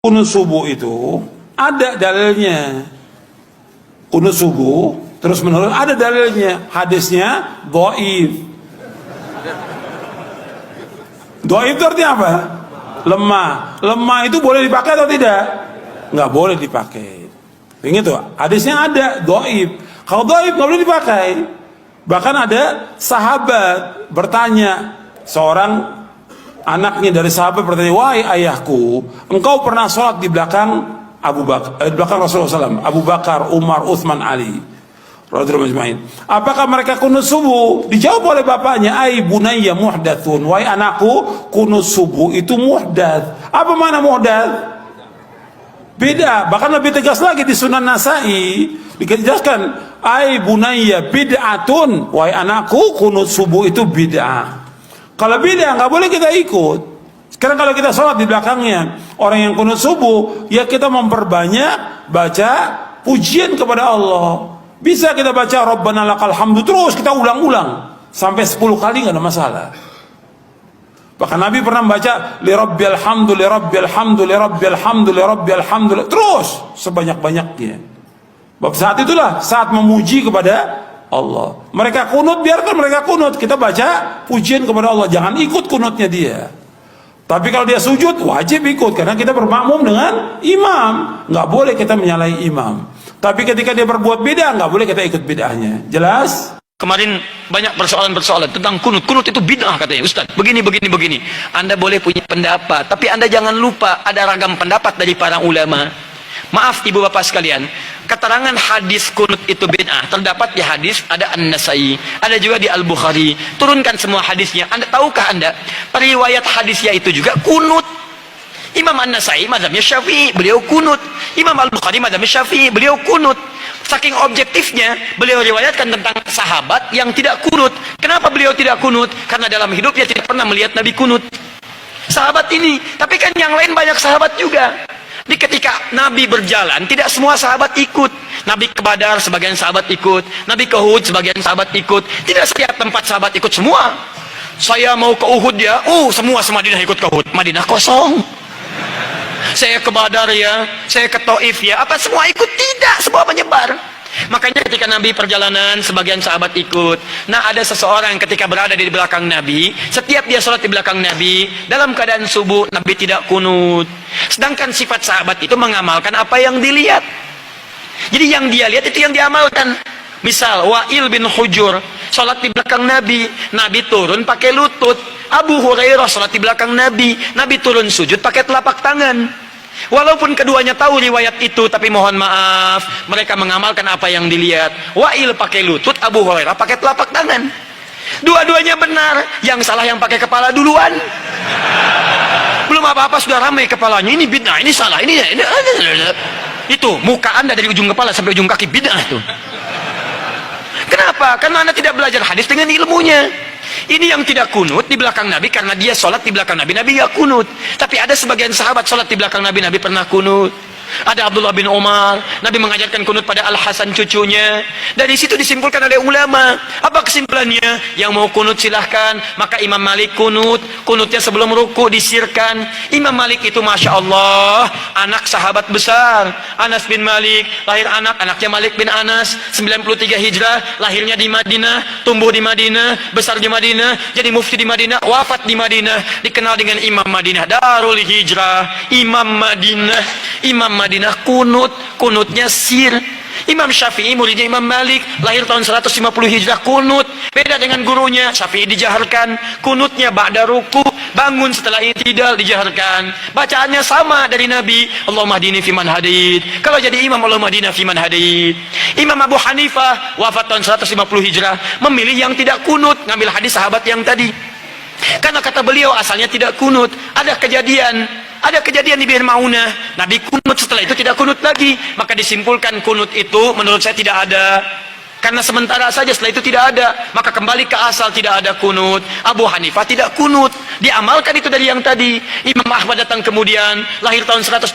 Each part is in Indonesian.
Kunut subuh itu ada dalilnya. Kunut subuh terus menerus ada dalilnya. Hadisnya dhaif. Dhaif itu artinya apa? Lemah. Lemah itu boleh dipakai atau tidak? Nggak boleh dipakai. Ingat tuh, hadisnya ada dhaif. Kalau dhaif nggak boleh dipakai. Bahkan ada sahabat bertanya, seorang anaknya dari sahabat bertanya, wahai ayahku, engkau pernah sholat di belakang Abu Bakar, di belakang Rasulullah SAW, Abu Bakar, Umar, Uthman, Ali, radhiyallahu anhum. Apakah mereka kunut subuh? Dijawab oleh bapaknya, ai bunayya muhdatsun, wahai anakku, kunut subuh itu muhdats. Apa mana muhdats? Beda. Bahkan lebih tegas lagi di Sunan Nasai dijelaskan, ai bunayya bid'atun, wahai anakku, kunut subuh itu bid'ah. Kalau bid'ah nggak boleh kita ikut. Sekarang kalau kita sholat di belakangnya orang yang kunut subuh, ya kita memperbanyak baca pujian kepada Allah. Bisa kita baca Rabbana lakal hamdu terus kita ulang-ulang sampai 10 kali nggak ada masalah. Bahkan Nabi pernah membaca li rabbil hamdu li rabbil hamdu li rabbil hamdu li rabbil hamdu terus sebanyak-banyaknya. Bab saat itulah saat memuji kepada Allah. Mereka kunut, biarkan mereka kunut. Kita baca pujian kepada Allah. Jangan ikut kunutnya dia. Tapi kalau dia sujud, wajib ikut. Karena kita bermakmum dengan imam. Nggak boleh kita menyalahi imam. Tapi ketika dia berbuat beda, nggak boleh kita ikut bid'ahnya. Jelas? Kemarin banyak persoalan-persoalan tentang kunut. Kunut itu bid'ah katanya, Ustaz. Begini. Anda boleh punya pendapat. Tapi Anda jangan lupa ada ragam pendapat dari para ulama. Maaf ibu bapak sekalian, keterangan hadis kunut itu bid'ah terdapat di hadis ada An-Nasai, ada juga di Al-Bukhari. Turunkan semua hadisnya. Anda tahukah Anda periwayat hadisnya itu juga kunut? Imam An-Nasai mazhabnya Syafi'i, beliau kunut. Imam Al-Bukhari mazhabnya Syafi'i, beliau kunut. Saking objektifnya beliau riwayatkan tentang sahabat yang tidak kunut. Kenapa beliau tidak kunut? Karena dalam hidupnya tidak pernah melihat Nabi kunut. Sahabat ini, tapi kan yang lain banyak sahabat juga. Di ketika Nabi berjalan, tidak semua sahabat ikut. Nabi ke Badar, sebagian sahabat ikut. Nabi ke Uhud, sebagian sahabat ikut. Tidak setiap tempat sahabat ikut semua. Saya mau ke Uhud ya, semua Madinah ikut ke Uhud. Madinah kosong. Saya ke Badar ya, saya ke Taif ya, apa semua ikut? Tidak, semua menyebar. Makanya ketika Nabi perjalanan, sebagian sahabat ikut. Nah, ada seseorang ketika berada di belakang Nabi, setiap dia sholat di belakang Nabi, dalam keadaan subuh, Nabi tidak kunut. Sedangkan sifat sahabat itu mengamalkan apa yang dilihat. Jadi yang dia lihat itu yang diamalkan. Misal, Wa'il bin Hujur sholat di belakang Nabi, Nabi turun pakai lutut. Abu Hurairah sholat di belakang Nabi, Nabi turun sujud pakai telapak tangan. Walaupun keduanya tahu riwayat itu, tapi mohon maaf, mereka mengamalkan apa yang dilihat. Wa'il pakai lutut, Abu Hurairah pakai telapak tangan. Dua-duanya benar, yang salah yang pakai kepala duluan. Belum apa-apa sudah ramai kepalanya, ini bid'ah, ini salah, ini. Itu, muka Anda dari ujung kepala sampai ujung kaki bid'ah tuh. Kenapa? Karena Anda tidak belajar hadis dengan ilmunya. Ini yang tidak kunut di belakang Nabi karena dia sholat di belakang Nabi, Nabi nggak kunut. Tapi ada sebagian sahabat sholat di belakang Nabi, Nabi pernah kunut. Ada Abdullah bin Umar, Nabi mengajarkan kunut pada Al-Hasan cucunya. Dari situ disimpulkan oleh ulama. Apa kesimpulannya? Yang mau kunut silahkan. Maka Imam Malik kunut. Kunutnya sebelum ruku disirkan. Imam Malik itu Masya Allah, anak sahabat besar. Anas bin Malik, lahir anaknya Malik bin Anas. 93 Hijrah, lahirnya di Madinah, tumbuh di Madinah, besar di Madinah, jadi mufti di Madinah, wafat di Madinah. Dikenal dengan Imam Madinah, Darul Hijrah, Imam Madinah kunutnya sir. Imam Syafi'i muridnya Imam Malik, lahir tahun 150 Hijrah, kunut. Beda dengan gurunya, Syafi'i dijaharkan, kunutnya ba'da ruku, bangun setelah i'tidal dijaharkan. Bacaannya sama dari Nabi, Allahumma hdini fiman hadid. Kalau jadi imam, Allahumma hdina fiman hadid. Imam Abu Hanifah wafat tahun 150 Hijrah, memilih yang tidak kunut, ngambil hadis sahabat yang tadi. Karena kata beliau asalnya tidak kunut. Ada kejadian di Bir Maunah, Nabi kunut, setelah itu tidak kunut lagi. Maka disimpulkan kunut itu menurut saya tidak ada. Karena sementara saja, setelah itu tidak ada. Maka kembali ke asal, tidak ada kunut. Abu Hanifah tidak kunut, diamalkan itu dari yang tadi. Imam Ahmad datang kemudian, lahir tahun 163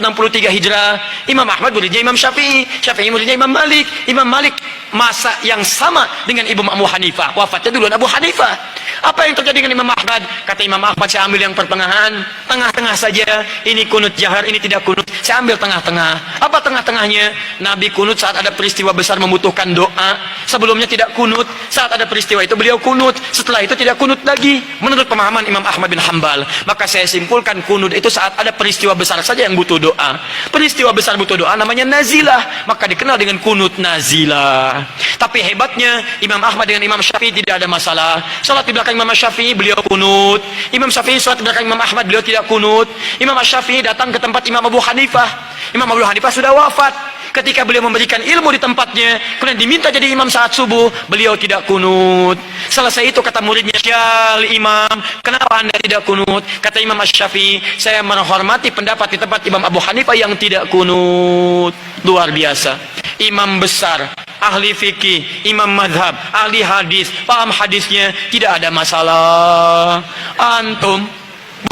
Hijrah. Imam Ahmad muridnya Imam Syafi'i, Syafi'i muridnya Imam Malik. Imam Malik masa yang sama dengan Imam Abu Hanifah, wafatnya duluan Abu Hanifah. Apa yang terjadi dengan Imam Ahmad? Kata Imam Ahmad, saya ambil yang pertengahan, tengah-tengah saja. Ini kunut jahar, ini tidak kunut. Saya ambil tengah-tengah. Apa tengah-tengahnya? Nabi kunut saat ada peristiwa besar membutuhkan doa. Sebelumnya tidak kunut. Saat ada peristiwa itu beliau kunut. Setelah itu tidak kunut lagi. Menurut pemahaman Imam Ahmad bin Hanbal. Maka saya simpulkan kunut itu saat ada peristiwa besar saja yang butuh doa. Peristiwa besar butuh doa namanya nazilah. Maka dikenal dengan kunut nazilah. Tapi hebatnya Imam Ahmad dengan Imam Syafi'i tidak ada masalah. Salat di belakang Imam Syafi'i beliau kunut. Imam Syafi'i salat di belakang Imam Ahmad beliau tidak kunut. Imam Syafi'i datang ke tempat Imam Abu Hanifah. Imam Abu Hanifah sudah wafat. Ketika beliau memberikan ilmu di tempatnya, kemudian diminta jadi imam saat subuh, beliau tidak kunut. Selesai itu kata muridnya, "Ya Imam, kenapa Anda tidak kunut?" Kata Imam Syafi'i, "Saya menghormati pendapat di tempat Imam Abu Hanifah yang tidak kunut." Luar biasa. Imam besar, ahli fikih, imam madhab, ahli hadis, paham hadisnya, tidak ada masalah. Antum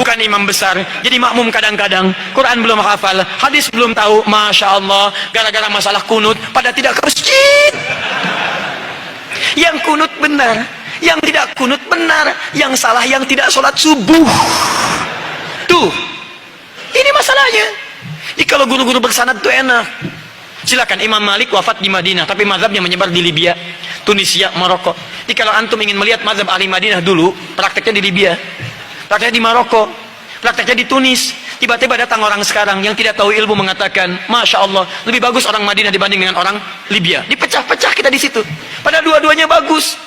bukan imam besar, jadi makmum kadang-kadang, Quran belum hafal, hadis belum tahu, Masya Allah, gara-gara masalah kunut, pada tidak ke masjid. Yang kunut benar, yang tidak kunut benar, yang salah yang tidak sholat subuh. Tuh, ini masalahnya. Jadi kalau guru-guru bersanad itu enak. Silakan, Imam Malik wafat di Madinah, tapi mazhabnya menyebar di Libya, Tunisia, Maroko. Jadi kalau antum ingin melihat mazhab ahli Madinah dulu, prakteknya di Libya, prakteknya di Maroko, prakteknya di Tunis. Tiba-tiba datang orang sekarang yang tidak tahu ilmu mengatakan, Masya Allah, lebih bagus orang Madinah dibanding dengan orang Libya. Dipecah-pecah kita di situ. Padahal dua-duanya bagus.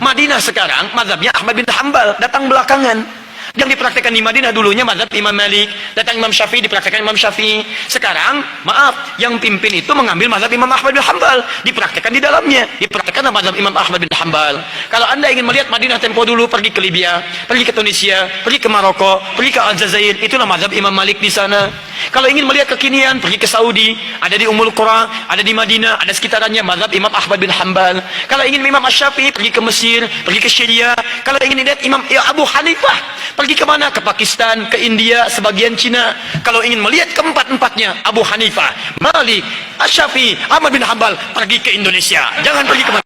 Madinah sekarang mazhabnya Ahmad bin Hanbal, datang belakangan. Yang dipraktekkan di Madinah dulunya mazhab Imam Malik, datang Imam Syafi'i dipraktekkan Imam Syafi'i. Sekarang, maaf, yang pimpin itu mengambil mazhab Imam Ahmad bin Hanbal, dipraktekkan di dalamnya, dipraktekkan mazhab Imam Ahmad bin Hanbal. Kalau Anda ingin melihat Madinah tempo dulu, pergi ke Libya, pergi ke Tunisia, pergi ke Maroko, pergi ke Aljazair, itulah mazhab Imam Malik di sana. Kalau ingin melihat kekinian, pergi ke Saudi, ada di Ummul Qura, ada di Madinah, ada sekitarannya mazhab Imam Ahmad bin Hanbal. Kalau ingin Imam Syafi'i, pergi ke Mesir, pergi ke Syria. Kalau ingin lihat Imam Abu Hanifah, pergi ke mana? Ke Pakistan, ke India, sebagian Cina. Kalau ingin melihat keempat-empatnya, Abu Hanifah, Malik, Syafi'i, Ahmad bin Hanbal, pergi ke Indonesia. Jangan pergi ke mana.